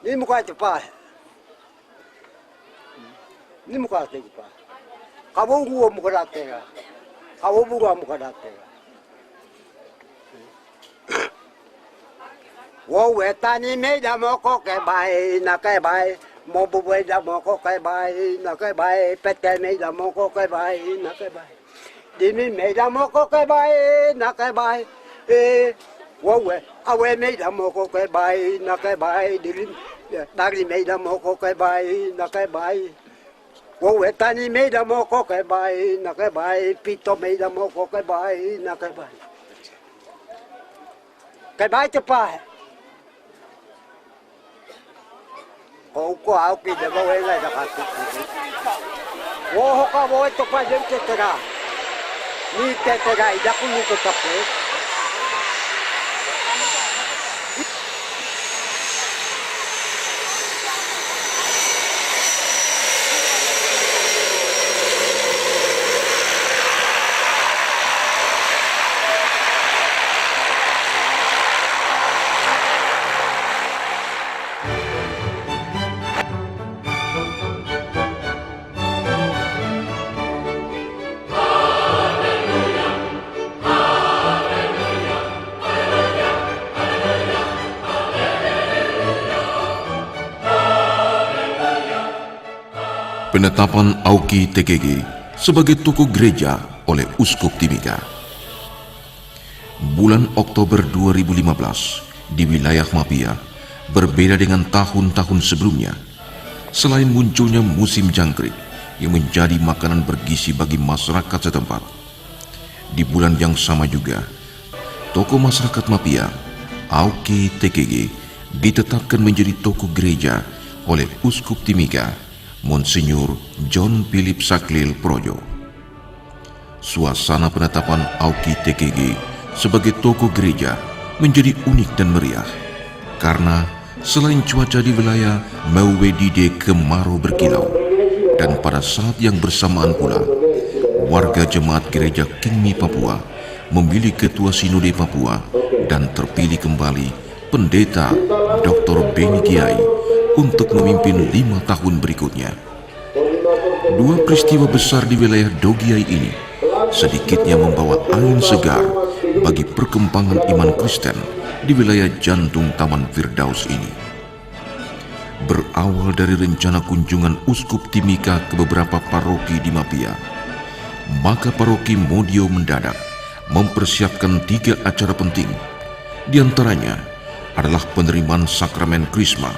Ini muka cepat. Ini muka cepat. Kamu gua muka datang. Kamu buka muka datang. Wo wetani me da moko ke bai na ke bai. Mo bu we da moko ke bai na ke bai. Pete me da moko ke bai na ke bai. Dimi me da moko ke bai na ke bai. Wo we awe me da moko ke bai na ke bai. Dari me da moko ke bai na ke bai. Wo wetani me da moko ke bai na ke bai. Pito me da moko ke bai na ke bai. Ke bai cepat. Kau aku tidak bawa lagi dah kaki. Wah, kau bawa tu pasal cetera. Ni cetera, ida aku ni tu tapi. Penetapan Auki TKG sebagai tokoh gereja oleh Uskup Timika. Bulan Oktober 2015 di wilayah Mapia berbeda dengan tahun-tahun sebelumnya. Selain munculnya musim jangkrik yang menjadi makanan bergizi bagi masyarakat setempat, di bulan yang sama juga tokoh masyarakat Mapia, Auki TKG, ditetapkan menjadi tokoh gereja oleh Uskup Timika, Monsinyur John Philip Saklil Projo. Suasana penetapan Auki TKG sebagai tokoh gereja menjadi unik dan meriah karena selain cuaca di wilayah Mewedide kemarau berkilau, dan pada saat yang bersamaan pula warga jemaat gereja Kingmi Papua memilih ketua sinode Papua dan terpilih kembali pendeta Dr. Beni Kiai untuk memimpin 5 tahun berikutnya. Dua peristiwa besar di wilayah Dogiai ini sedikitnya membawa angin segar bagi perkembangan iman Kristen di wilayah jantung Taman Firdaus ini. Berawal dari rencana kunjungan Uskup Timika ke beberapa paroki di Mapia, maka paroki Modio mendadak mempersiapkan 3 acara penting. Di antaranya adalah penerimaan sakramen Krisma,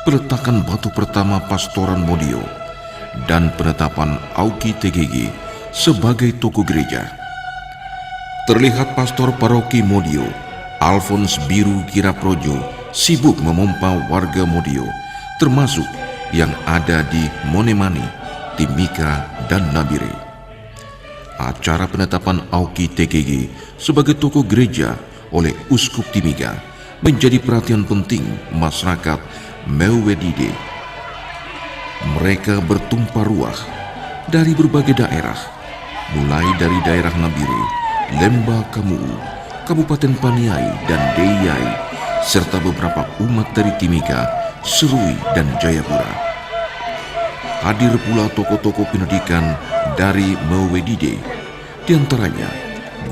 peletakan batu pertama pastoran Modio, dan penetapan Auki TKG sebagai tokoh gereja. Terlihat pastor paroki Modio, Alphonse Biru Kiraprojo, sibuk memompa warga Modio, termasuk yang ada di Monemani, Timika, dan Nabire. Acara penetapan Auki TKG sebagai tokoh gereja oleh Uskup Timika menjadi perhatian penting masyarakat Mewedide. Mereka bertumpah ruah dari berbagai daerah, mulai dari daerah Nabire, Lemba Kamuu, Kabupaten Paniai, dan Deyai, serta beberapa umat dari Timika, Serui, dan Jayapura. Hadir pula tokoh-tokoh pendidikan dari Mewedide, di antaranya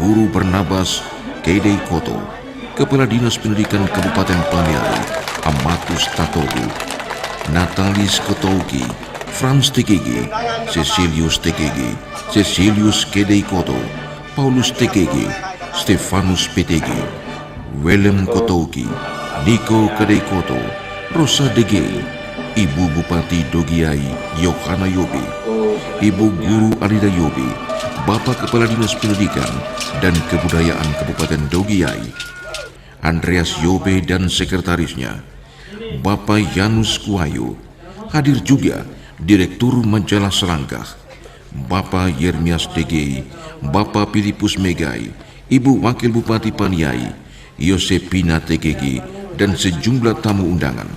Guru Barnabas Kedei Koto, Kepala Dinas Pendidikan Kabupaten Paniai, Amatus Tatogu, Natalis Kotouki, Franz TKG, Cecilius TKG, Cecilius Kedei Koto, Paulus TKG, Stefanus PTG, Willem Kotouki, Niko Kedei Koto, Rosa Degei, Ibu Bupati Dogiai Yohana Yobi, Ibu Guru Alida Yobi, Bapak Kepala Dinas Pendidikan dan Kebudayaan Kabupaten Dogiai, Andreas Yobe dan sekretarisnya, Bapak Yanus Kuayu. Hadir juga Direktur Majalah Selangkah, Bapak Yermias Degei, Bapak Filipus Megai, Ibu Wakil Bupati Paniai, Yosepina TKG, dan sejumlah tamu undangan.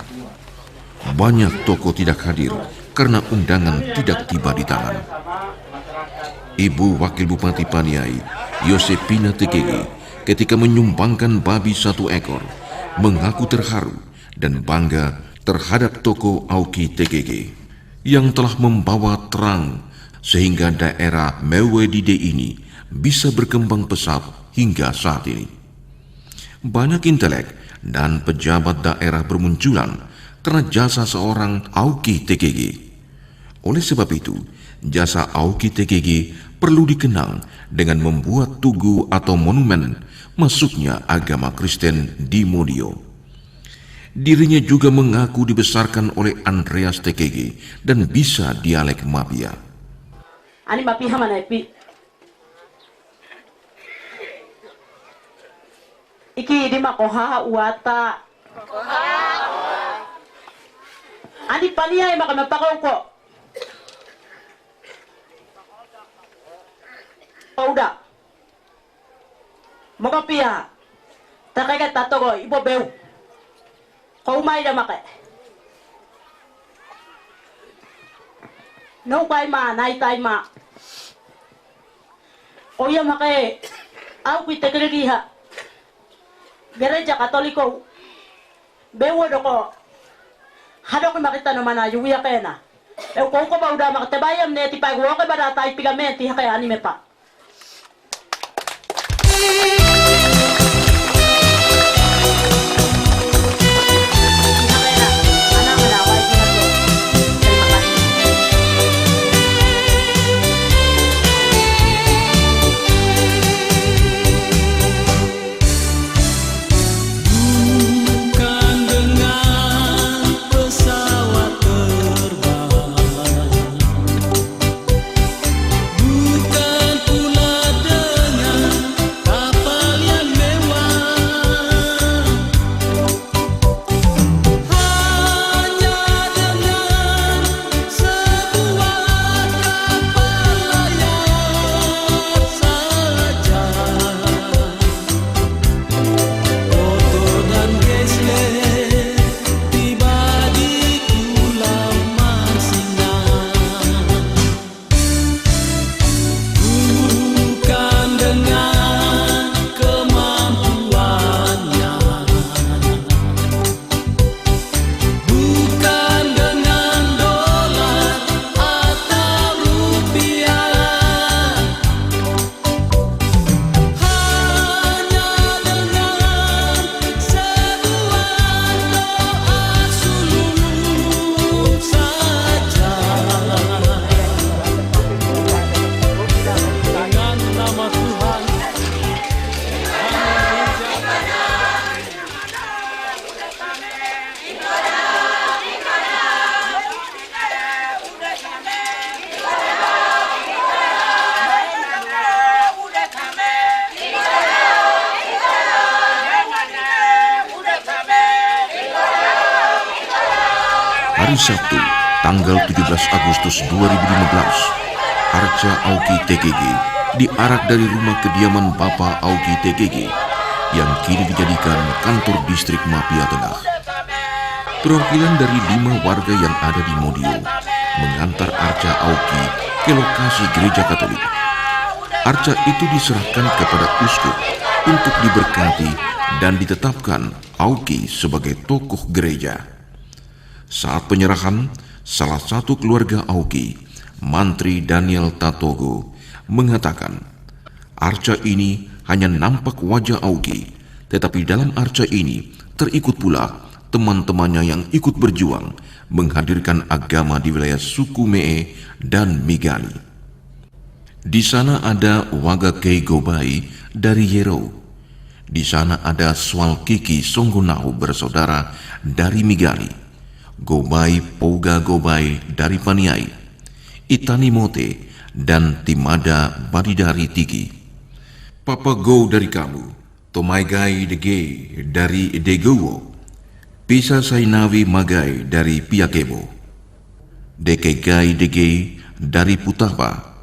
Banyak tokoh tidak hadir karena undangan tidak tiba di tangan. Ibu Wakil Bupati Paniai, Yosepina TKG, ketika menyumbangkan babi 1 ekor, mengaku terharu dan bangga terhadap tokoh Auki TKG yang telah membawa terang sehingga daerah Mewedide ini bisa berkembang pesat hingga saat ini. Banyak intelek dan pejabat daerah bermunculan karena jasa seorang Auki TKG. Oleh sebab itu, jasa Auki TKG perlu dikenang dengan membuat tugu atau monumen masuknya agama Kristen di Modio. Dirinya juga mengaku dibesarkan oleh Andreas TKG dan bisa dialek Mapia. Ani Mapia mana pi? Iki di makoha uata. Ani pania maka mapakaw ko. Udah. Maka pia. Takay tato ko ibo bew. Kau mai dah makai. No kai ma nai tai ma. O ya makai. Au kita kerja ha. Gereja Katoliko. Bewo doko. Hado ko makita naman na yuya kena. E ko ba udah makatabayam ne ti pagwo ko ba datai pigamenti ha kaya anime pa. Hari Sabtu, tanggal 17 Agustus 2015, Arca Auki TKG diarak dari rumah kediaman Bapak Auki TKG yang kini dijadikan kantor distrik Mapia Tengah. Perwakilan dari 5 warga yang ada di Modio mengantar Arca Auki ke lokasi gereja Katolik. Arca itu diserahkan kepada uskup untuk diberkati dan ditetapkan Auki sebagai tokoh gereja. Saat penyerahan, salah satu keluarga Auki, Mantri Daniel Tatogo, mengatakan, arca ini hanya nampak wajah Auki, tetapi dalam arca ini terikut pula teman-temannya yang ikut berjuang menghadirkan agama di wilayah suku Mee dan Migani. Di sana ada Waga Kei Gobai dari Yero. Di sana ada Swal Kiki Songgonau bersaudara dari Migani. Gobai Pouga Gobai dari Paniai, Itani Mote, dan Timada Badidari Tigi. Papa Go dari kamu, Tomaigai Dege dari Degowo, Pisa Sainawi Magai dari Piakebo, Dekegai Dege dari Putapa,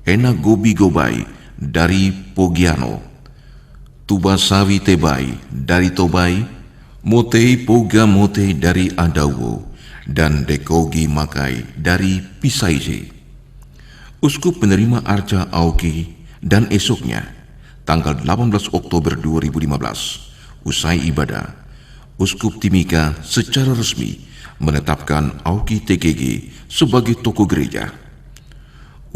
Ena Gobi Gobai dari Pogiano, Tubasawi Tebai dari Tobai, Motei Poga Mote dari Adawo, dan Dekogi Makai dari Pisaise. Uskup menerima arca Auki dan esoknya, tanggal 18 Oktober 2015, usai ibadah, Uskup Timika secara resmi menetapkan Auki TKG sebagai tokoh gereja.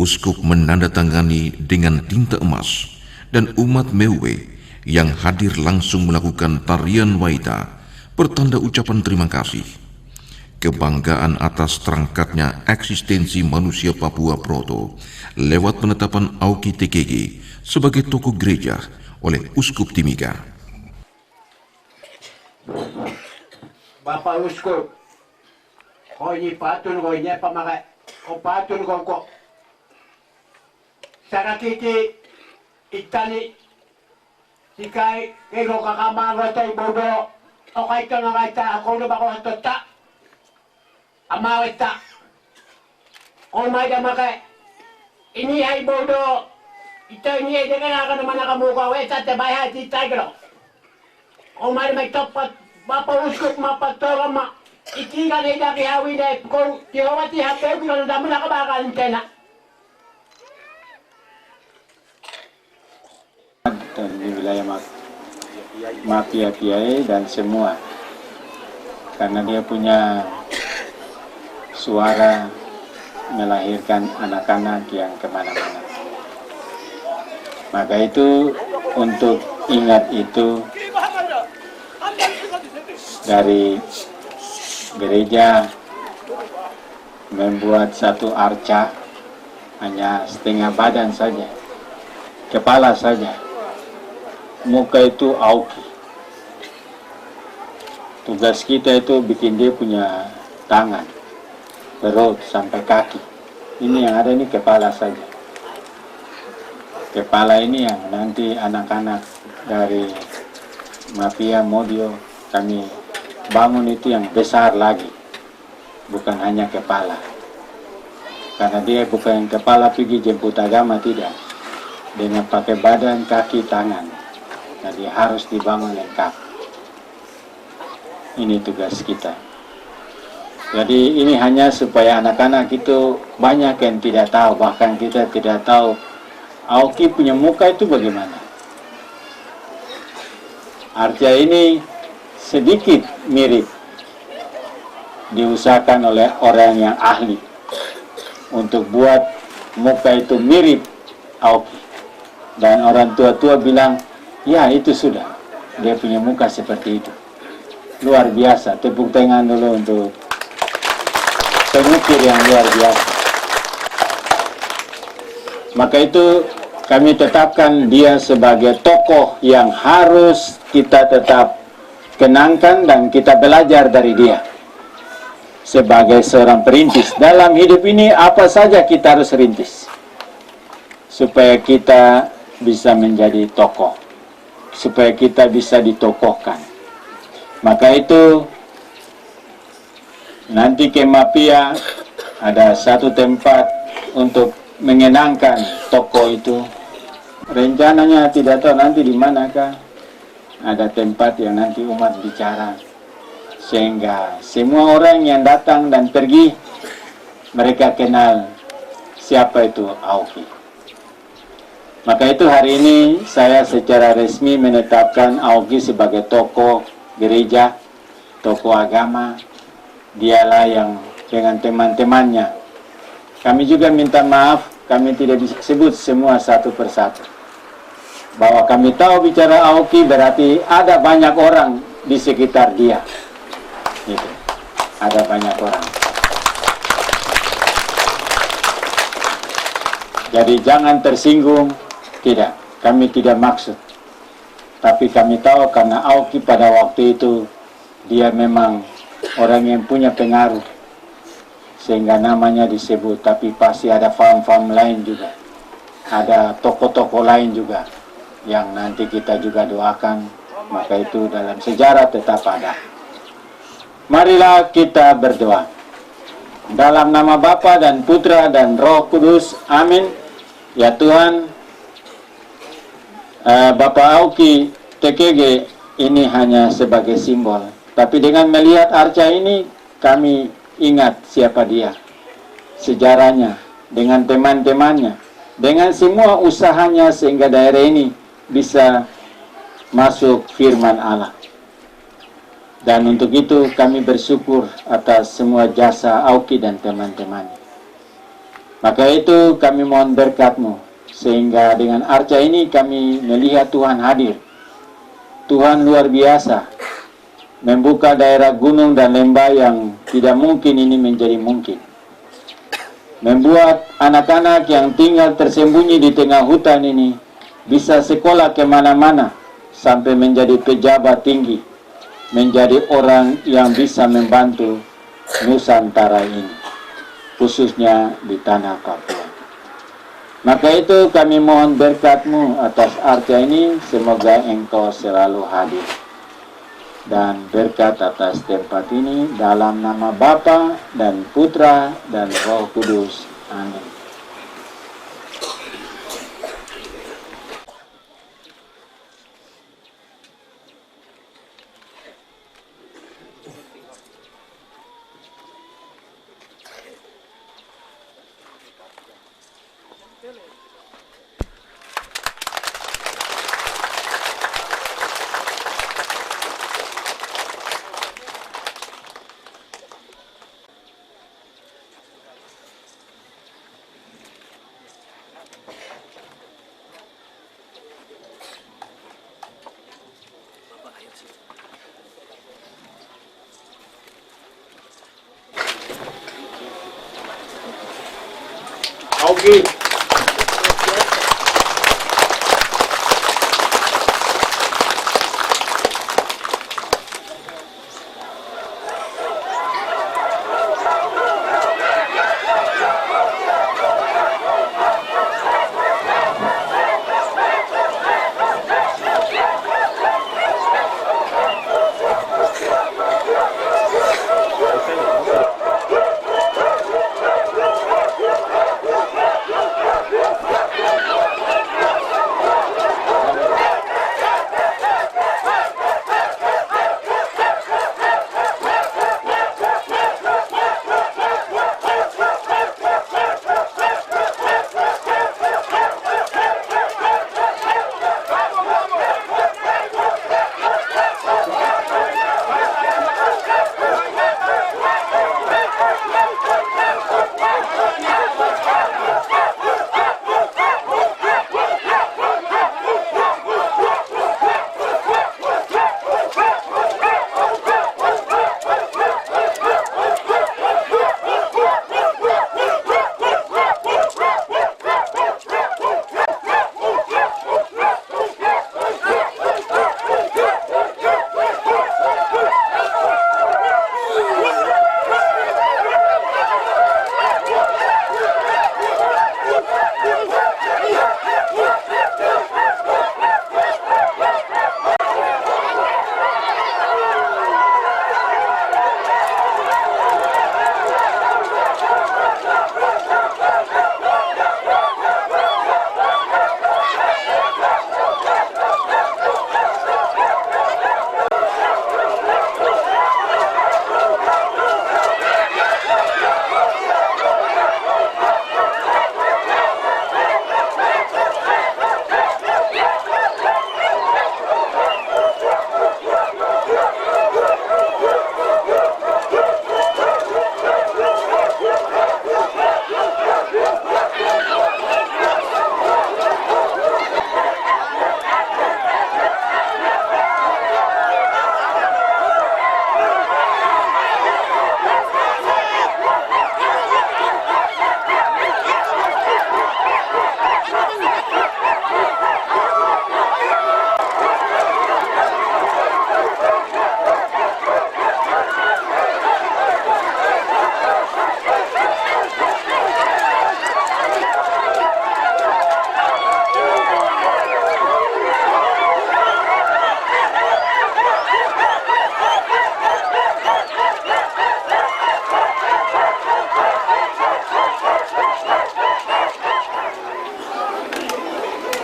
Uskup menandatangani dengan tinta emas dan umat Mewe yang hadir langsung melakukan tarian waita pertanda ucapan terima kasih. Kebanggaan atas terangkatnya eksistensi manusia Papua Proto lewat penetapan Auki TKG sebagai tokoh gereja oleh Uskup Timika. Bapak Uskup, kau ini patun kau ini pamakai, kau patun kau. Sarakiki itali tikai kego kakamanga tay bodo o kay ka nga ta ako na bako hatota amaweta o may damake ini ay bodo ito ini ay deka ka naman nakamuka weta te bayha ti tagro o may topat Bapak Uskup mapatora ma iki ka na idaki hawi na kung tiwati hapay ko na damo nakabakalan kena. Dan di wilayah Mapia-Piai dan semua, karena dia punya suara melahirkan anak-anak yang kemana-mana. Maka itu untuk ingat itu dari gereja membuat satu arca hanya setengah badan saja, kepala saja. Muka itu Auki. Tugas kita itu bikin dia punya tangan, perut sampai kaki. Ini yang ada ini kepala saja. Kepala ini yang nanti anak-anak dari Mafia Modio kami bangun itu yang besar lagi, bukan hanya kepala. Karena dia bukan kepala pergi jemput agama, tidak. Dengan pakai badan, kaki, tangan. Jadi harus dibangun lengkap. Ini tugas kita. Jadi ini hanya supaya anak-anak itu banyak yang tidak tahu. Bahkan kita tidak tahu Auki punya muka itu bagaimana. Arca ini sedikit mirip. Diusahakan oleh orang yang ahli untuk buat muka itu mirip Auki. Dan orang tua-tua bilang, ya itu sudah, dia punya muka seperti itu. Luar biasa, tepuk tangan dulu untuk pengukir yang luar biasa. Maka itu kami tetapkan dia sebagai tokoh yang harus kita tetap kenangkan dan kita belajar dari dia. Sebagai seorang perintis, dalam hidup ini apa saja kita harus rintis. Supaya kita bisa menjadi tokoh. Supaya kita bisa ditokohkan. Maka itu nanti ke Mapia ada satu tempat untuk mengenangkan tokoh itu. Rencananya tidak tahu nanti di manakah ada tempat yang nanti umat bicara, sehingga semua orang yang datang dan pergi mereka kenal siapa itu Auki. Maka itu hari ini saya secara resmi menetapkan Auki sebagai tokoh gereja, tokoh agama. Dialah yang dengan teman-temannya. Kami juga minta maaf, kami tidak bisa sebut semua satu persatu. Bahwa kami tahu bicara Auki berarti ada banyak orang di sekitar dia. Gitu. Ada banyak orang. Jadi jangan tersinggung. Tidak, kami tidak maksud. Tapi kami tahu karena Auki pada waktu itu dia memang orang yang punya pengaruh sehingga namanya disebut. Tapi pasti ada fam-fam lain juga, ada tokoh-tokoh lain juga yang nanti kita juga doakan. Maka itu dalam sejarah tetap ada. Marilah kita berdoa. Dalam nama Bapa dan Putra dan Roh Kudus, amin. Ya Tuhan, Bapak Auki TKG ini hanya sebagai simbol. Tapi dengan melihat arca ini, kami ingat siapa dia. Sejarahnya, dengan teman-temannya, dengan semua usahanya sehingga daerah ini bisa masuk firman Allah. Dan untuk itu kami bersyukur atas semua jasa Auki dan teman-teman. Maka itu kami mohon berkat-Mu, sehingga dengan arca ini kami melihat Tuhan hadir. Tuhan luar biasa, membuka daerah gunung dan lembah yang tidak mungkin ini menjadi mungkin. Membuat anak-anak yang tinggal tersembunyi di tengah hutan ini bisa sekolah kemana-mana sampai menjadi pejabat tinggi, menjadi orang yang bisa membantu Nusantara ini, khususnya di tanah Papua. Maka itu kami mohon berkat-Mu atas arca ini, semoga Engkau selalu hadir. Dan berkat atas tempat ini dalam nama Bapa dan Putra dan Roh Kudus. Amin. Auki.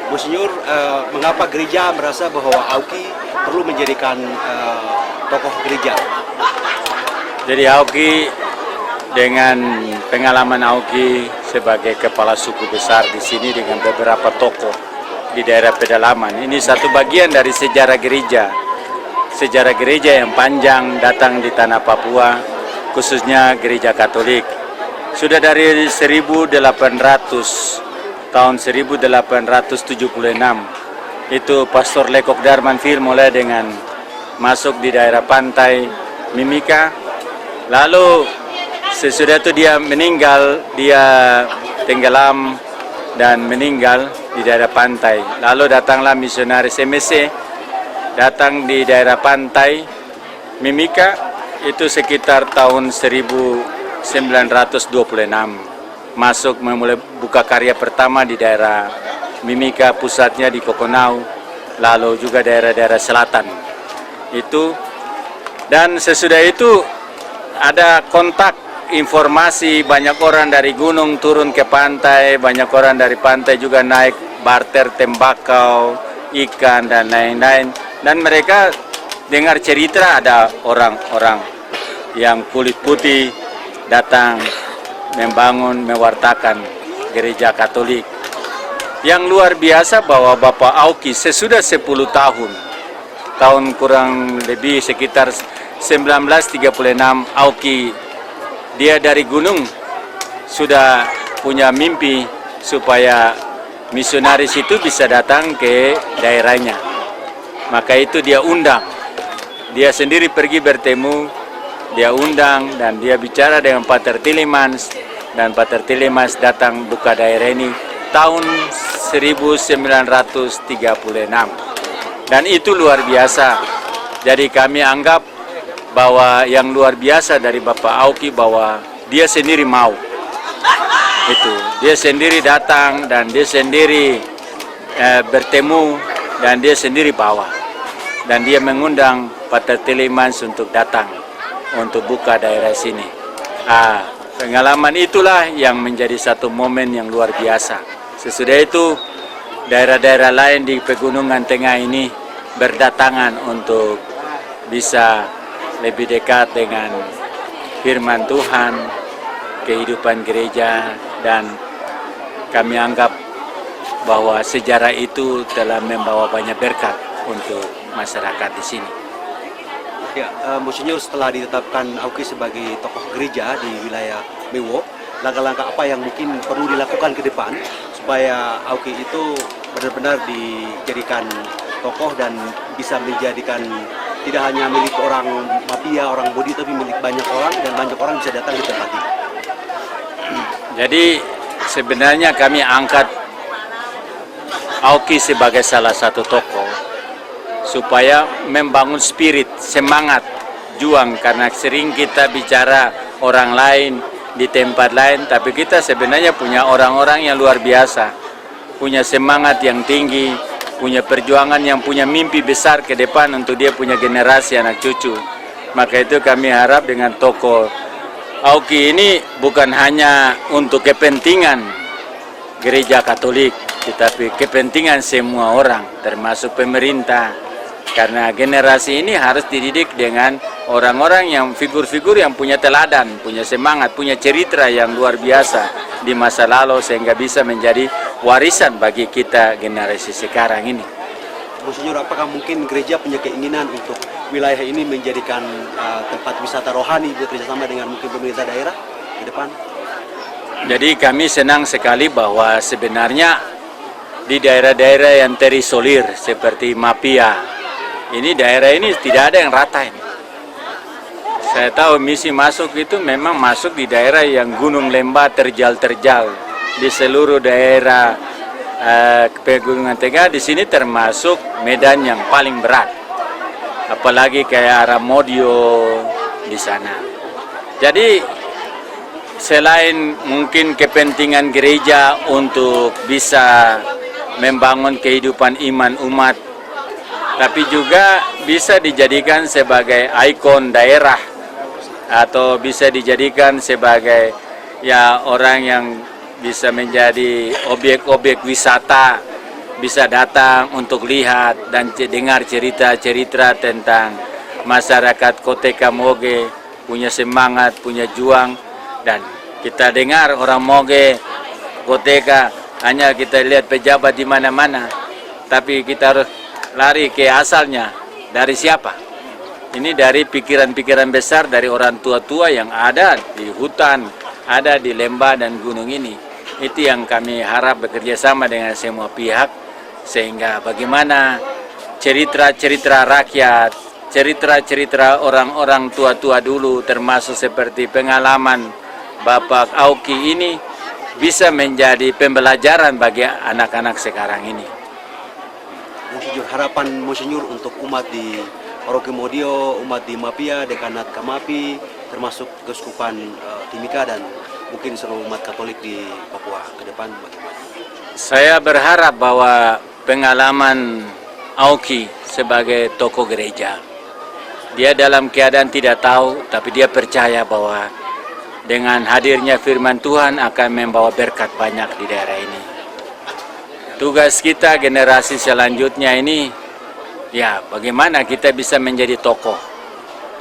Monsinyur, mengapa gereja merasa bahwa Auki perlu menjadikan tokoh gereja? Jadi Auki, dengan pengalaman Auki sebagai kepala suku besar di sini dengan beberapa tokoh di daerah pedalaman, ini satu bagian dari sejarah gereja sejarah gereja yang panjang datang di tanah Papua, khususnya gereja Katolik. Sudah dari tahun 1876, itu Pastor Lekok Darmanfil mulai dengan masuk di daerah pantai Mimika. Lalu sesudah itu dia meninggal, dia tenggelam dan meninggal di daerah pantai. Lalu datanglah misionaris MSC, datang di daerah pantai Mimika, itu sekitar tahun 1926. Masuk memulai buka karya pertama di daerah Mimika, pusatnya di Kokonau, lalu juga daerah-daerah selatan. Itu, dan sesudah itu ada kontak informasi, banyak orang dari gunung turun ke pantai, banyak orang dari pantai juga naik barter tembakau, ikan dan lain-lain. Dan mereka dengar cerita ada orang-orang yang kulit putih datang membangun, mewartakan gereja Katolik. Yang luar biasa bahwa Bapak Auki sesudah 10 tahun kurang lebih sekitar 1936, Auki dia dari gunung sudah punya mimpi supaya misionaris itu bisa datang ke daerahnya. Maka itu dia undang, dia sendiri pergi bertemu, dia undang dan dia bicara dengan Pater Tillemans, dan Pater Tillemans datang buka daerah ini tahun 1936. Dan itu luar biasa. Jadi kami anggap bahwa yang luar biasa dari Bapak Auki bahwa dia sendiri mau. Itu, dia sendiri datang dan dia sendiri bertemu dan dia sendiri bawa. Dan dia mengundang Pater Tillemans untuk datang untuk buka daerah sini. Pengalaman itulah yang menjadi satu momen yang luar biasa. Sesudah itu daerah-daerah lain di pegunungan tengah ini berdatangan untuk bisa lebih dekat dengan firman Tuhan, kehidupan gereja, dan kami anggap bahwa sejarah itu telah membawa banyak berkat untuk masyarakat di sini. Ya, Monsinyur, setelah ditetapkan Auki sebagai tokoh gereja di wilayah Mewo, langkah-langkah apa yang mungkin perlu dilakukan ke depan supaya Auki itu benar-benar dijadikan tokoh dan bisa menjadikan tidak hanya milik orang mafia, orang bodi, tapi milik banyak orang dan banyak orang bisa datang di tempat ini. Jadi sebenarnya kami angkat Auki sebagai salah satu tokoh supaya membangun spirit, semangat, juang, karena sering kita bicara orang lain di tempat lain, tapi kita sebenarnya punya orang-orang yang luar biasa, punya semangat yang tinggi, punya perjuangan yang punya mimpi besar ke depan untuk dia punya generasi anak cucu. Maka itu kami harap dengan tokoh Auki ini bukan hanya untuk kepentingan gereja Katolik, tetapi kepentingan semua orang, termasuk pemerintah. Karena generasi ini harus dididik dengan orang-orang yang figur-figur yang punya teladan, punya semangat, punya cerita yang luar biasa di masa lalu sehingga bisa menjadi warisan bagi kita generasi sekarang ini. Monsinyur, apakah mungkin gereja punya keinginan untuk wilayah ini menjadikan tempat wisata rohani bekerjasama dengan mungkin pemerintah daerah ke depan? Jadi kami senang sekali bahwa sebenarnya di daerah-daerah yang terisolir seperti Mapia, ini daerah ini tidak ada yang rata ini. Saya tahu misi masuk itu memang masuk di daerah yang gunung lembah terjal-terjal di seluruh daerah pegunungan tengah. Di sini termasuk medan yang paling berat, apalagi kayak arah Modio di sana. Jadi selain mungkin kepentingan gereja untuk bisa membangun kehidupan iman umat, tapi juga bisa dijadikan sebagai ikon daerah atau bisa dijadikan sebagai ya orang yang bisa menjadi objek-objek wisata, bisa datang untuk lihat dan dengar cerita-cerita tentang masyarakat Koteka Moge, punya semangat, punya juang. Dan kita dengar orang Moge, Koteka, hanya kita lihat pejabat di mana-mana, tapi kita harus lari ke asalnya. Dari siapa? Ini dari pikiran-pikiran besar dari orang tua-tua yang ada di hutan, ada di lembah dan gunung ini. Itu yang kami harap bekerja sama dengan semua pihak, sehingga bagaimana cerita-cerita rakyat, cerita-cerita orang-orang tua-tua dulu, termasuk seperti pengalaman Bapak Auki ini, bisa menjadi pembelajaran bagi anak-anak sekarang ini. Monsinyur, harapan Monsinyur untuk umat di Orokemodio, umat di Mapia, Dekanat Kamapi, termasuk Keuskupan Timika dan mungkin seluruh umat Katolik di Papua ke depan bagaimana? Saya berharap bahwa pengalaman Auki sebagai tokoh gereja, dia dalam keadaan tidak tahu, tapi dia percaya bahwa dengan hadirnya firman Tuhan akan membawa berkat banyak di daerah ini. Tugas kita generasi selanjutnya ini, ya bagaimana kita bisa menjadi tokoh.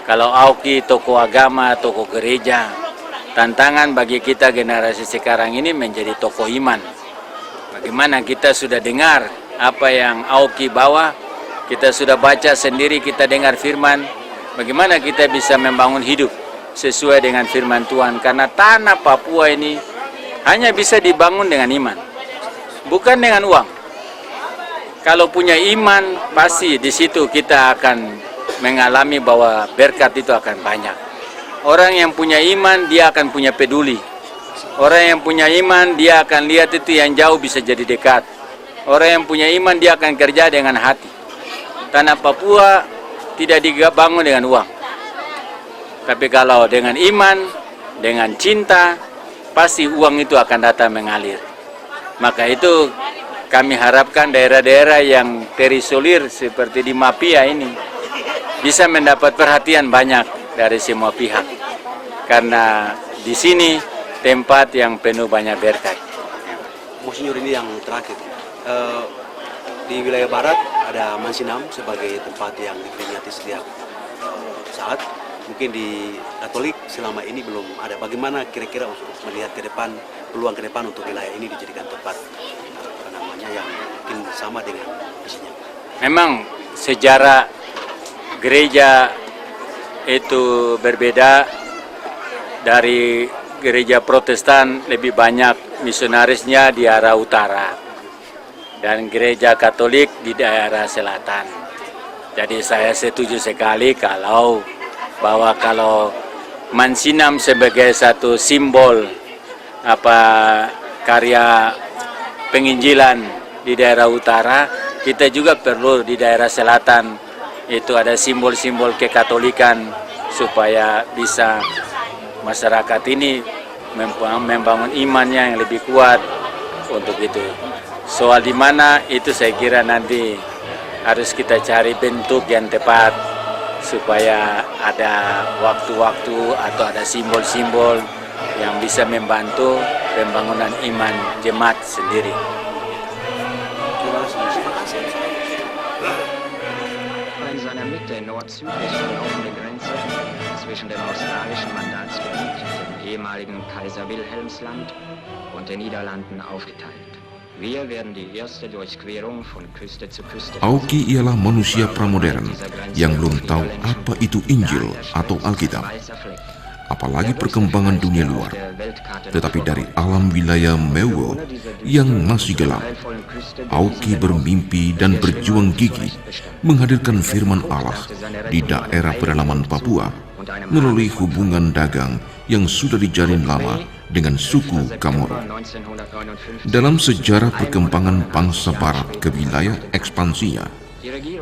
Kalau Auki tokoh agama, tokoh gereja, tantangan bagi kita generasi sekarang ini menjadi tokoh iman. Bagaimana kita sudah dengar apa yang Auki bawa, kita sudah baca sendiri, kita dengar firman, bagaimana kita bisa membangun hidup sesuai dengan firman Tuhan. Karena tanah Papua ini hanya bisa dibangun dengan iman, bukan dengan uang. Kalau punya iman, pasti di situ kita akan mengalami bahwa berkat itu akan banyak. Orang yang punya iman, dia akan punya peduli. Orang yang punya iman, dia akan lihat itu yang jauh bisa jadi dekat. Orang yang punya iman, dia akan kerja dengan hati. Tanah Papua tidak dibangun dengan uang. Tapi kalau dengan iman, dengan cinta, pasti uang itu akan datang mengalir. Maka itu kami harapkan daerah-daerah yang terisolir seperti di Mapia ini bisa mendapat perhatian banyak dari semua pihak. Karena di sini tempat yang penuh banyak berkat. Monsinyur, ini yang terakhir. Di wilayah barat ada Mansinam sebagai tempat yang diperingati setiap saat. Mungkin di Katolik selama ini belum ada. Bagaimana kira-kira untuk melihat ke depan, peluang ke depan untuk wilayah ini dijadikan tempat yang mungkin sama dengan isinya? Memang sejarah gereja itu berbeda. Dari gereja Protestan lebih banyak misionarisnya di arah utara dan gereja Katolik di daerah selatan. Jadi saya setuju sekali kalau Mansinam sebagai satu simbol karya penginjilan di daerah utara, kita juga perlu di daerah selatan itu ada simbol-simbol kekatolikan supaya bisa masyarakat ini membangun imannya yang lebih kuat untuk itu. Soal di mana itu saya kira nanti harus kita cari bentuk yang tepat supaya ada waktu-waktu atau ada simbol-simbol yang bisa membantu pembangunan iman jemaat sendiri. In seiner Mitte nord-südlich verlaufende Grenze zwischen dem australischen Mandatsgebiet, dem ehemaligen Kaiser Wilhelmsland und den Niederlanden aufgeteilt. Wir werden die erste Durchquerung von Küste zu Küste. Auki ialah manusia pramodern yang belum tahu apa itu Injil atau Alkitab, apalagi perkembangan dunia luar. Tetapi dari alam wilayah Mewo yang masih gelap, Auki bermimpi dan berjuang gigih menghadirkan firman Allah di daerah pedalaman Papua melalui hubungan dagang yang sudah dijalin lama dengan suku Kamoro. Dalam sejarah perkembangan bangsa barat ke wilayah ekspansinya,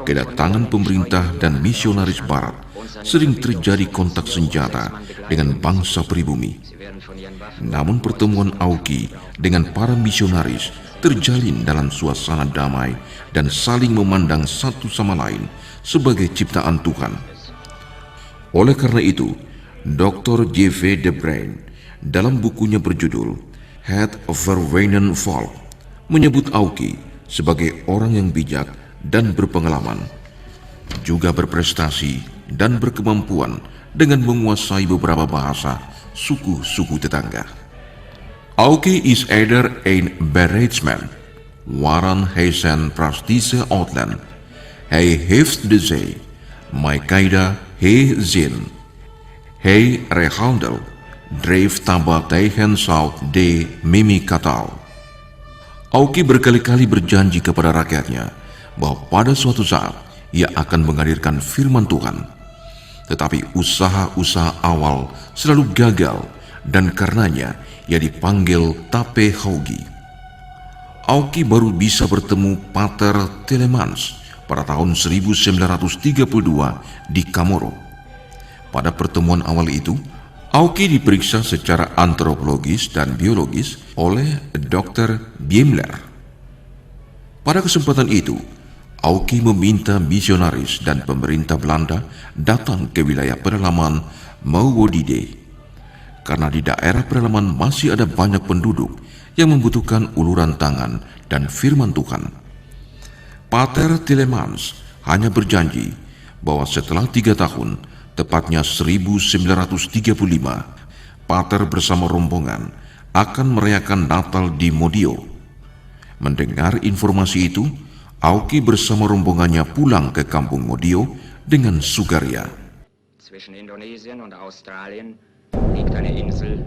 kedatangan pemerintah dan misionaris barat sering terjadi kontak senjata dengan bangsa pribumi. Namun pertemuan Auki dengan para misionaris terjalin dalam suasana damai dan saling memandang satu sama lain sebagai ciptaan Tuhan. Oleh karena itu, Dr. J.V. De Bruin dalam bukunya berjudul Het Verwenen Volk menyebut Auki sebagai orang yang bijak dan berpengalaman, juga berprestasi dan berkemampuan dengan menguasai beberapa bahasa suku-suku tetangga. Auki is either een bereidsman, waaraan hij zijn praktische uitland. Hij heeft de zee, maar keida He zin, hei rehandel, dreef taba tegen saut de mimi katal. Auki berkali-kali berjanji kepada rakyatnya bahwa pada suatu saat ia akan menghadirkan firman Tuhan. Tetapi usaha-usaha awal selalu gagal dan karenanya ia dipanggil Tape Haugi. Auki baru bisa bertemu Pater Telemans pada tahun 1932 di Kamoro. Pada pertemuan awal itu, Auki diperiksa secara antropologis dan biologis oleh Dr. Biemler. Pada kesempatan itu, Auki meminta misionaris dan pemerintah Belanda datang ke wilayah pedalaman Mauwodide, karena di daerah pedalaman masih ada banyak penduduk yang membutuhkan uluran tangan dan firman Tuhan. Pater Telemans hanya berjanji bahwa setelah 3 tahun, tepatnya 1935, Pater bersama rombongan akan merayakan Natal di Modio. Mendengar informasi itu, Auki bersama rombongannya pulang ke kampung Modio dengan sukaria. Zwischen Indonesien und Australien liegt eine Insel.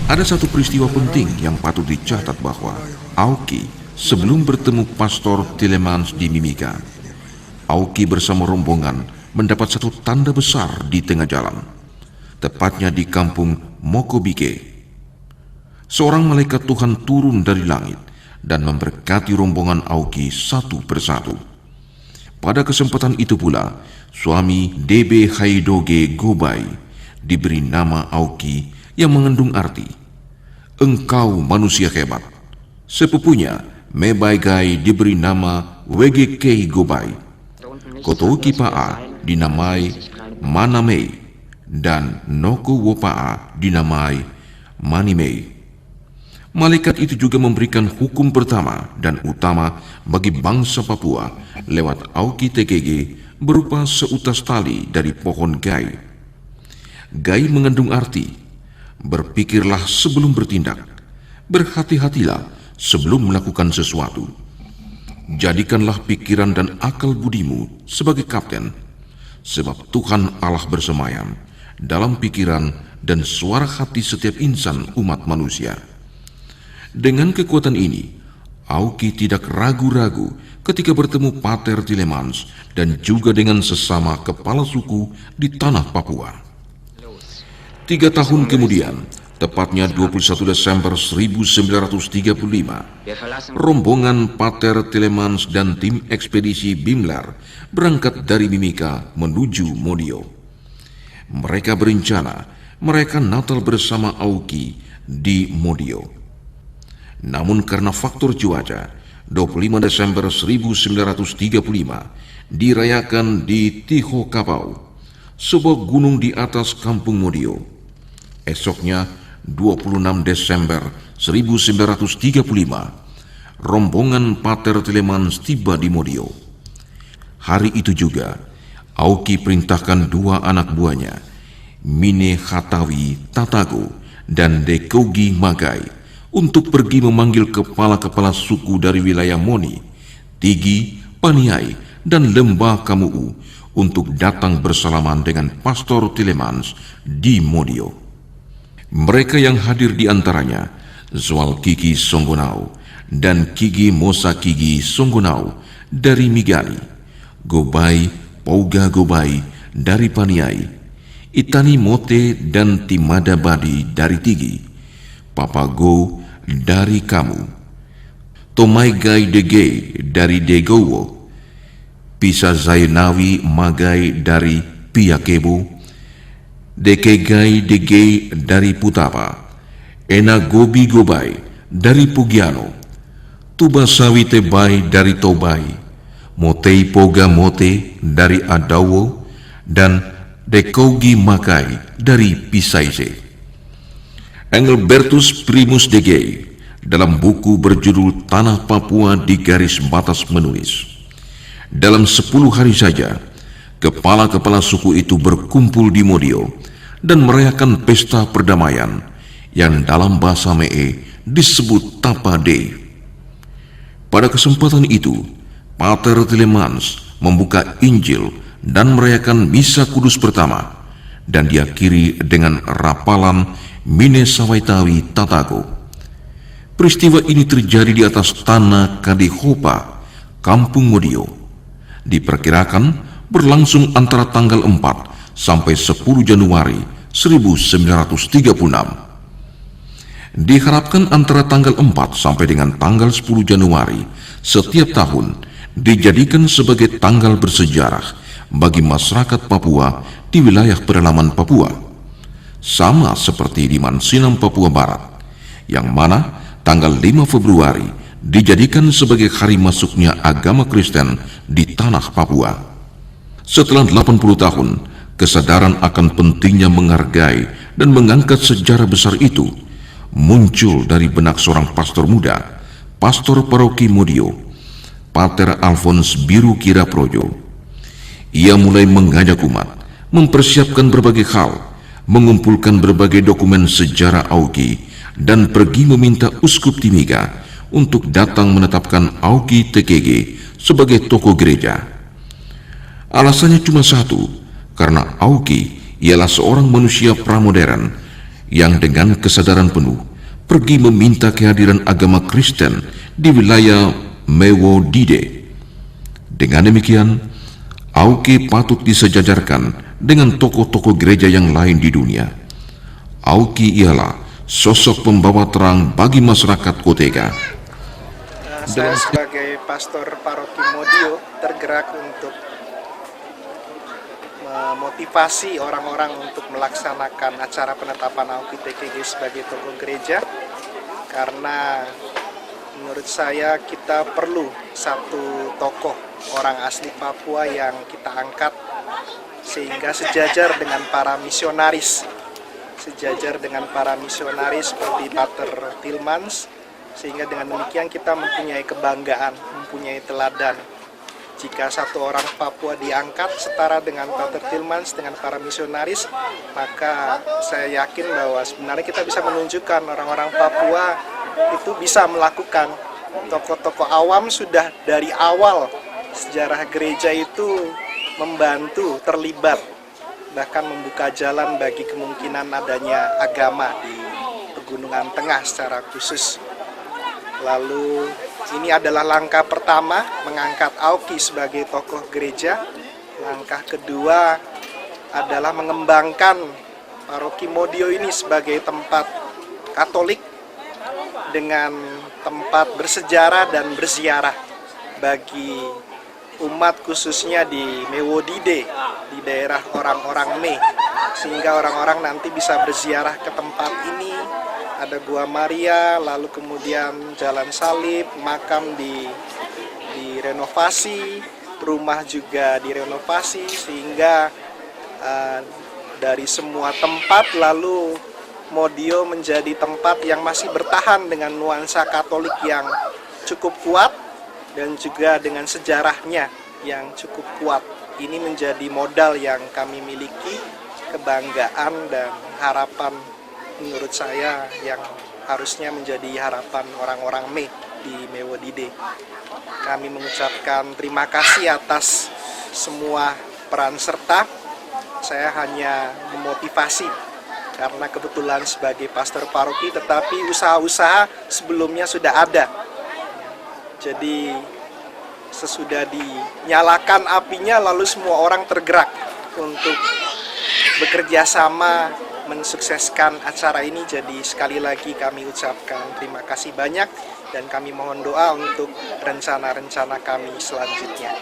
Ada satu peristiwa penting yang patut dicatat bahwa Auki sebelum bertemu Pastor Telemans di Mimika, Auki bersama rombongan mendapat satu tanda besar di tengah jalan, tepatnya di kampung Mokobike. Seorang malaikat Tuhan turun dari langit dan memberkati rombongan Auki satu persatu. Pada kesempatan itu pula, suami DB Haidoge Gobai diberi nama Auki yang mengandung arti engkau manusia hebat. Sepupunya Mebaigai diberi nama Wegekei Gobai. Kotoki Pa'a dinamai Manamei dan Noko Wopa'a dinamai Manimei. Malaikat itu juga memberikan hukum pertama dan utama bagi bangsa Papua lewat Auki Tekege berupa seutas tali dari pohon gai. Gai mengandung arti berpikirlah sebelum bertindak, berhati-hatilah sebelum melakukan sesuatu. Jadikanlah pikiran dan akal budimu sebagai kapten, sebab Tuhan Allah bersemayam dalam pikiran dan suara hati setiap insan umat manusia. Dengan kekuatan ini, Auki tidak ragu-ragu ketika bertemu Pater Telemans dan juga dengan sesama kepala suku di tanah Papua. 3 tahun kemudian, tepatnya 21 Desember 1935, rombongan Pater Telemans dan tim ekspedisi Biemler berangkat dari Mimika menuju Modio. Mereka berencana merayakan Natal bersama Auki di Modio. Namun karena faktor cuaca, 25 Desember 1935 dirayakan di Tiho Kapau, sebuah gunung di atas kampung Modio. Esoknya, 26 Desember 1935, rombongan Pater Telemans tiba di Modio. Hari itu juga, Auki perintahkan 2 anak buahnya, Mine Hatawi Tatago dan Dekogi Magai, untuk pergi memanggil kepala-kepala suku dari wilayah Moni, Tigi, Paniai, dan Lembah Kamuu untuk datang bersalaman dengan Pastor Telemans di Modio. Mereka yang hadir di antaranya Zwal Kiki Songgonau dan Kigi Mosa Kigi Songgonau dari Migani, Gobai Pouga Gobai dari Paniai, Itani Mote dan Timada Badi dari Tigi, Papago dari Kamu, Tomai Gai Dege dari Degowo, Pisa Zainawi Magai dari Piakebo, Dekegai Dege dari Putapa, Ena Gobi Gobai dari Pugiano, Tubasawi Tebai dari Tobai, Motei Poga Mote dari Adawo, dan Dekogi Makai dari Pisaise. Engelbertus Primus Dege dalam buku berjudul Tanah Papua di Garis Batas menulis, dalam 10 hari saja, kepala-kepala suku itu berkumpul di Modio dan merayakan pesta perdamaian yang dalam bahasa Mee disebut Tapa Day. Pada kesempatan itu, Pater Tillemans membuka Injil dan merayakan Misa Kudus pertama dan diakhiri dengan rapalan Mine Sawaitawi Tatago. Peristiwa ini terjadi di atas tanah Kadihopa, Kampung Modio. Diperkirakan berlangsung antara tanggal 4 sampai 10 Januari 1936. Diharapkan antara tanggal 4 sampai dengan tanggal 10 Januari setiap tahun dijadikan sebagai tanggal bersejarah bagi masyarakat Papua di wilayah pedalaman Papua. Sama seperti di Mansinam, Papua Barat, yang mana tanggal 5 Februari dijadikan sebagai hari masuknya agama Kristen di tanah Papua. Setelah 80 tahun, kesadaran akan pentingnya menghargai dan mengangkat sejarah besar itu muncul dari benak seorang pastor muda, pastor paroki Modio, Pater Alphonse Biru Kira Projo. Ia mulai mengajak umat mempersiapkan berbagai hal, mengumpulkan berbagai dokumen sejarah Auki, dan pergi meminta Uskup Timiga untuk datang menetapkan Auki TKG sebagai tokoh gereja. Alasannya cuma satu, karena Auki ialah seorang manusia pramodern yang dengan kesadaran penuh pergi meminta kehadiran agama Kristen di wilayah Mewo Dide. Dengan demikian, Auki patut disejajarkan dengan tokoh-tokoh gereja yang lain di dunia. Auki ialah sosok pembawa terang bagi masyarakat Kotega. Saya sebagai pastor paroki Modio tergerak untuk memotivasi orang-orang untuk melaksanakan acara penetapan Auki TKG sebagai tokoh gereja, karena menurut saya kita perlu satu tokoh orang asli Papua yang kita angkat sehingga sejajar dengan para misionaris seperti Pater Tillemans, sehingga dengan demikian kita mempunyai kebanggaan, mempunyai teladan. Jika satu orang Papua diangkat setara dengan Pater Tillemans, dengan para misionaris, maka saya yakin bahwa sebenarnya kita bisa menunjukkan orang-orang Papua itu bisa melakukan. Tokoh-tokoh awam sudah dari awal sejarah gereja itu membantu, terlibat, bahkan membuka jalan bagi kemungkinan adanya agama di Pegunungan Tengah secara khusus. Lalu ini adalah langkah pertama mengangkat Auki sebagai tokoh gereja. Langkah kedua adalah mengembangkan paroki Modio ini sebagai tempat Katolik dengan tempat bersejarah dan berziarah bagi umat, khususnya di Mewodide, di daerah orang-orang Me, sehingga orang-orang nanti bisa berziarah ke tempat ini. Ada Gua Maria, lalu kemudian Jalan Salib, makam direnovasi, rumah juga direnovasi, sehingga dari semua tempat lalu Modio menjadi tempat yang masih bertahan dengan nuansa Katolik yang cukup kuat dan juga dengan sejarahnya yang cukup kuat. Ini menjadi modal yang kami miliki, kebanggaan dan harapan menurut saya yang harusnya menjadi harapan orang-orang Me di Mewodide. Kami mengucapkan terima kasih atas semua peran serta. Saya hanya memotivasi karena kebetulan sebagai pastor paroki, tetapi usaha-usaha sebelumnya sudah ada. Jadi sesudah dinyalakan apinya, lalu semua orang tergerak untuk bekerja sama mensukseskan acara ini. Jadi sekali lagi kami ucapkan terima kasih banyak dan kami mohon doa untuk rencana-rencana kami selanjutnya.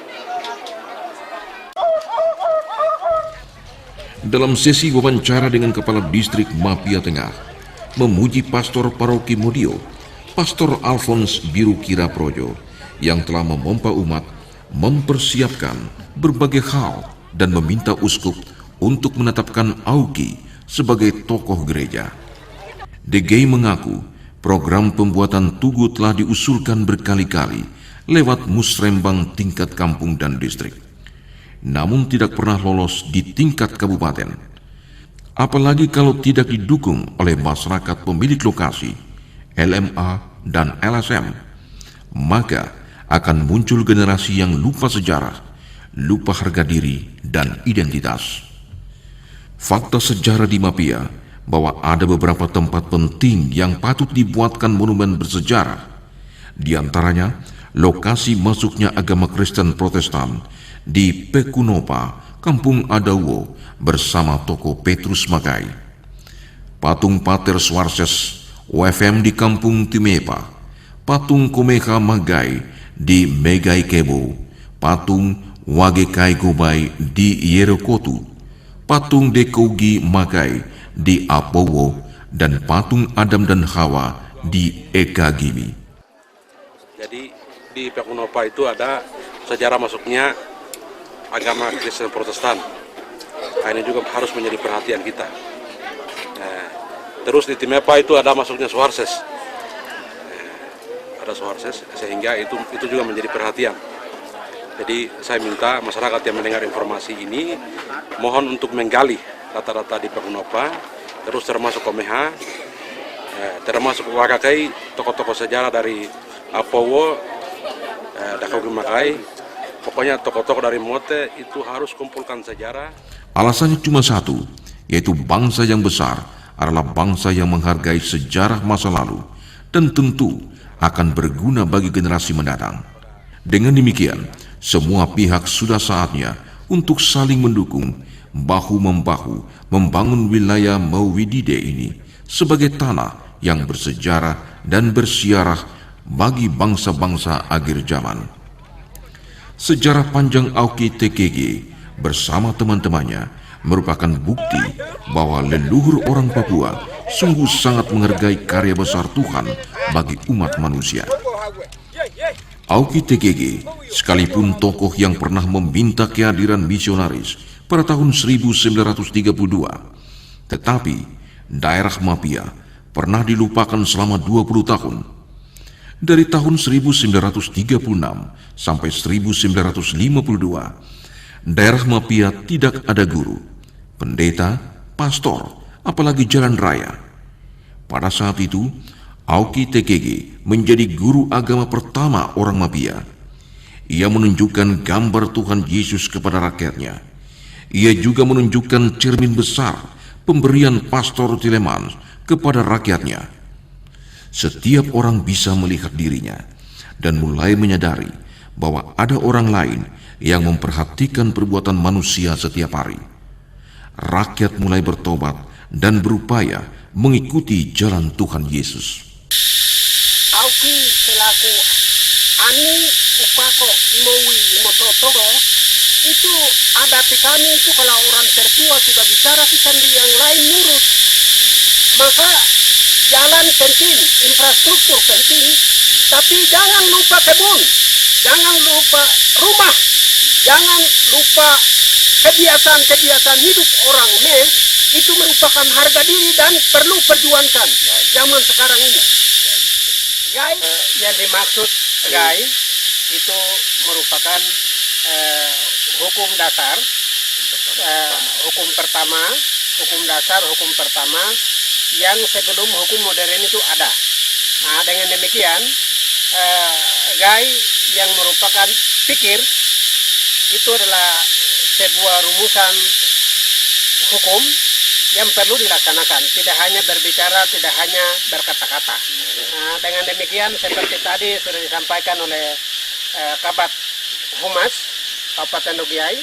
Dalam sesi wawancara dengan Kepala Distrik Mapia Tengah, memuji Pastor Paroki Modio, Pastor Alphonse Biru Kira Projo, yang telah memompa umat mempersiapkan berbagai hal dan meminta uskup untuk menetapkan Auki sebagai tokoh gereja. De Gey mengaku program pembuatan tugu telah diusulkan berkali-kali lewat musrembang tingkat kampung dan distrik, namun tidak pernah lolos di tingkat kabupaten. Apalagi kalau tidak didukung oleh masyarakat pemilik lokasi, LMA dan LSM, maka akan muncul generasi yang lupa sejarah, lupa harga diri dan identitas. Fakta sejarah di Mapia bahwa ada beberapa tempat penting yang patut dibuatkan monumen bersejarah. Di antaranya, lokasi masuknya agama Kristen Protestan di Pekunopa, Kampung Adawo bersama toko Petrus Magai, patung Pater Swarses WFM di Kampung Timepa, patung Komeha Magai di Megai Kebo, patung Wagekai Gobai di Yerokotu, patung Dekogi Magai di Apowo, dan patung Adam dan Hawa di Eka Gimi. Jadi di Pekunopa itu ada sejarah masuknya agama Kristen Protestan. Nah, ini juga harus menjadi perhatian kita. Terus di Timepa itu ada masuknya Swarses. Ada Swarses, sehingga itu juga menjadi perhatian. Jadi saya minta masyarakat yang mendengar informasi ini mohon untuk menggali rata-rata di Pekunopa, terus termasuk Komeha, termasuk Wakakai, tokoh-tokoh sejarah dari Apowo, Dakogi Makai, pokoknya tokoh-tokoh dari Mote itu harus kumpulkan sejarah. Alasannya cuma satu, yaitu bangsa yang besar adalah bangsa yang menghargai sejarah masa lalu dan tentu akan berguna bagi generasi mendatang. Dengan demikian, semua pihak sudah saatnya untuk saling mendukung, bahu-membahu membangun wilayah Mawidide ini sebagai tanah yang bersejarah dan bersiarah bagi bangsa-bangsa akhir zaman. Sejarah panjang Auki TKG bersama teman-temannya merupakan bukti bahwa leluhur orang Papua sungguh sangat menghargai karya besar Tuhan bagi umat manusia. Auki TKG sekalipun tokoh yang pernah meminta kehadiran misionaris pada tahun 1932, tetapi daerah Mapia pernah dilupakan selama 20 tahun. Dari tahun 1936 sampai 1952, daerah Mapia tidak ada guru, pendeta, pastor, apalagi jalan raya. Pada saat itu, Auki TKG menjadi guru agama pertama orang Mapia. Ia menunjukkan gambar Tuhan Yesus kepada rakyatnya. Ia juga menunjukkan cermin besar pemberian Pastor Tilemans kepada rakyatnya. Setiap orang bisa melihat dirinya dan mulai menyadari bahwa ada orang lain yang memperhatikan perbuatan manusia setiap hari. Rakyat mulai bertobat dan berupaya mengikuti jalan Tuhan Yesus. Auki selaku ani upako imowi imototogo itu adat kami itu kalau orang tertua sudah bicara kita yang lain nurut, maka jalan penting, infrastruktur penting, tapi jangan lupa kebun, jangan lupa rumah, jangan lupa kebiasaan-kebiasaan hidup orang itu merupakan harga diri dan perlu perjuangkan zaman sekarang ini. Gai yang dimaksud gai itu merupakan hukum dasar, hukum pertama yang sebelum hukum modern itu ada. Nah, dengan demikian gai yang merupakan pikir itu adalah sebuah rumusan hukum yang perlu dilaksanakan, tidak hanya berbicara, tidak hanya berkata-kata. Nah, dengan demikian seperti tadi sudah disampaikan oleh Kabat Humas Kabupaten Dogiai,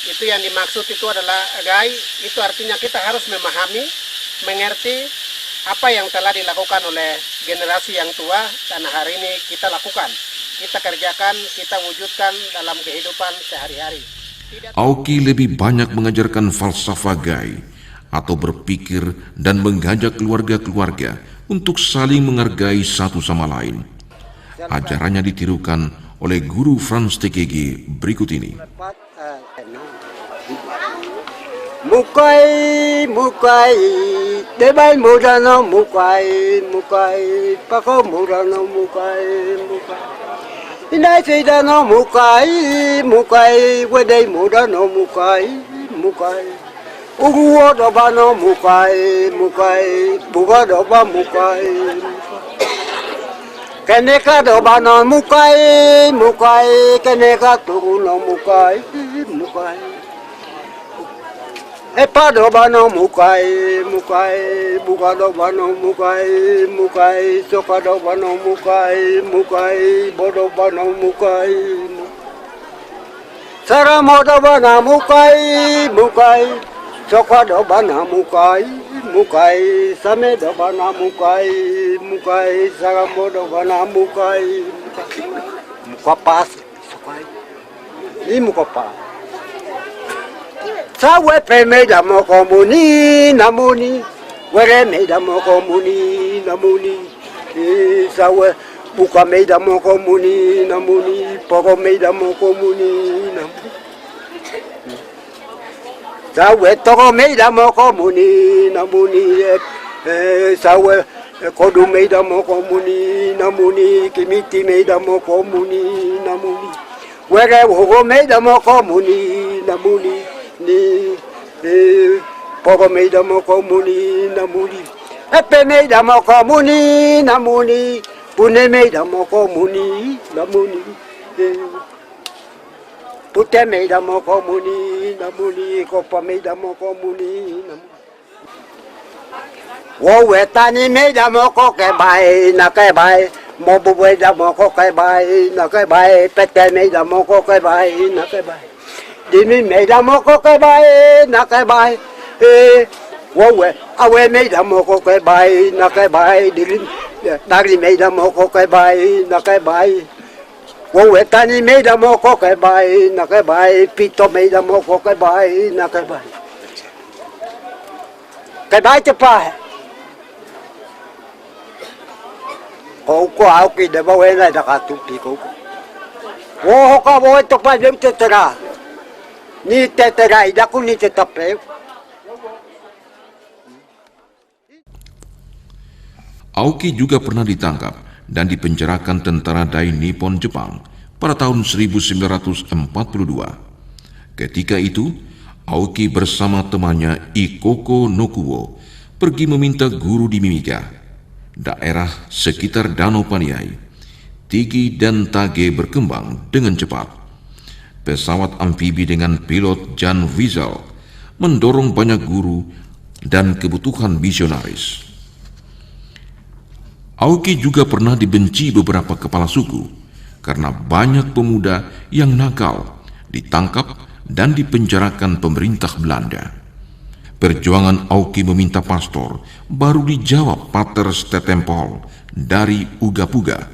itu yang dimaksud itu adalah gai, itu artinya kita harus memahami, mengerti apa yang telah dilakukan oleh generasi yang tua dan hari ini kita lakukan, kita kerjakan, kita wujudkan dalam kehidupan sehari-hari. Auki lebih banyak mengajarkan falsafah gai atau berpikir dan mengajak keluarga-keluarga untuk saling menghargai satu sama lain. Ajarannya ditirukan oleh guru Franz TKG berikut ini. Mukai, mukai, debai mudano mukai, mukai, pako mudano mukai, mukai. Inai sidano mukai, mukai, wedai mudano mukai, mukai. Uguo dobano mukai, mukai, buga doba mukai, mukai. Keneka dobano mukai, mukai, keneka tuguno mukai, mukai. Epa dobano mukai, mukai, buka dobano mukai, mukai, soka dobano mukai, mukai, bodobano mukai, saramo dobana mukai, mukai, soka dobana mukai, mukai, same dobana mukai, mukai, saramo dobana mukai, mukapas, sokai, ini mukapas. Sawe premeda moko muni namuni, were meda moko muni namuni. Sawe buka meda moko muni namuni, poko meda moko muni namuni. Sawe toko meda moko muni namuni, sawe kodu meda moko muni namuni, kimiti meda moko muni namuni. Were wogo meda moko muni namuni. Ni poko meida moko muni namuni, epe meida moko muni namuni, pune meida moko muni namuni, pute meida moko muni namuni, kopa meida moko muni namuni. Wowe tani meida moko kebai na kebai, mobu meida moko kebai na kebai, pete meida moko kebai na kebai. Dimi meida moko kebai na kebai, wowe awe meida moko kebai na kebai, dari meida moko kebai na kebai, wowe tani meida moko kebai na kebai, pito meida moko kebai na kebai. Kebai cepat. Kau au ki de bawe na da katupi kau. Wo ka wo to pa dem tetera. Ni tetera ida ku ni tetape. Aoki juga pernah ditangkap dan dipenjarakan tentara Dai Nippon Jepang pada tahun 1942. Ketika itu, Aoki bersama temannya Ikoko Nokuo pergi meminta guru di Mimika, daerah sekitar Danau Paniai. Tigi dan Tage berkembang dengan cepat. Pesawat amfibi dengan pilot Jan Wiesel mendorong banyak guru dan kebutuhan misionaris. Aoki juga pernah dibenci beberapa kepala suku karena banyak pemuda yang nakal ditangkap dan dipenjarakan pemerintah Belanda. Perjuangan Aoki meminta pastor baru dijawab Pater Stetempel dari Ugapuga.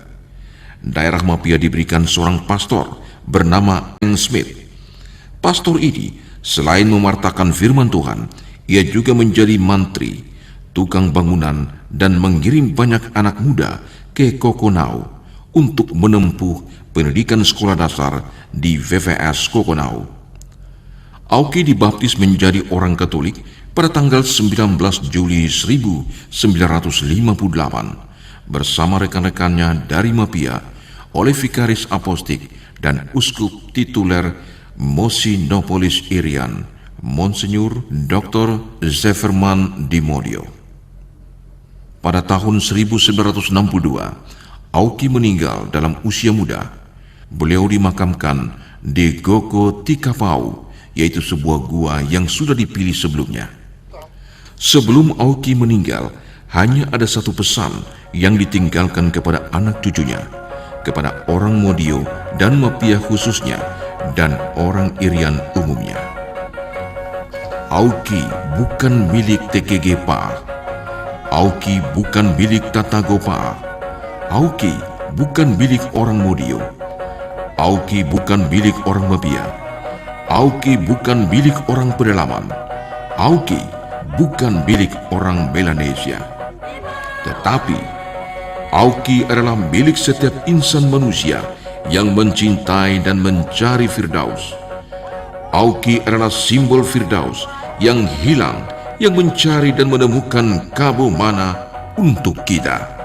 Daerah Mapia diberikan seorang pastor bernama N. Smith. Pastor ini selain mewartakan firman Tuhan, ia juga menjadi mantri, tukang bangunan, dan mengirim banyak anak muda ke Kokonau untuk menempuh pendidikan sekolah dasar di VVS Kokonau. Aoki dibaptis menjadi orang Katolik pada tanggal 19 Juli 1958 bersama rekan-rekannya dari Mapia oleh Vikaris Apostik dan Uskup Tituler Mosinopolis Irian, Monsinyur Dr. Zeferman Dimodio. Pada tahun 1962, Aoki meninggal dalam usia muda. Beliau dimakamkan di Goko Tikapau, yaitu sebuah gua yang sudah dipilih sebelumnya. Sebelum Aoki meninggal, hanya ada satu pesan yang ditinggalkan kepada anak cucunya, kepada orang Modio dan Mapia khususnya, dan orang Irian umumnya. Aoki bukan milik TKG Pa. Aoki bukan milik Tatago Pa. Aoki bukan milik orang Modio. Aoki bukan milik orang Mapia. Aoki bukan milik orang pedalaman. Aoki bukan milik orang Melanesia. Tetapi Aoki adalah milik setiap insan manusia yang mencintai dan mencari Firdaus. Aoki adalah simbol Firdaus yang hilang, yang mencari dan menemukan Kabo Mana untuk kita.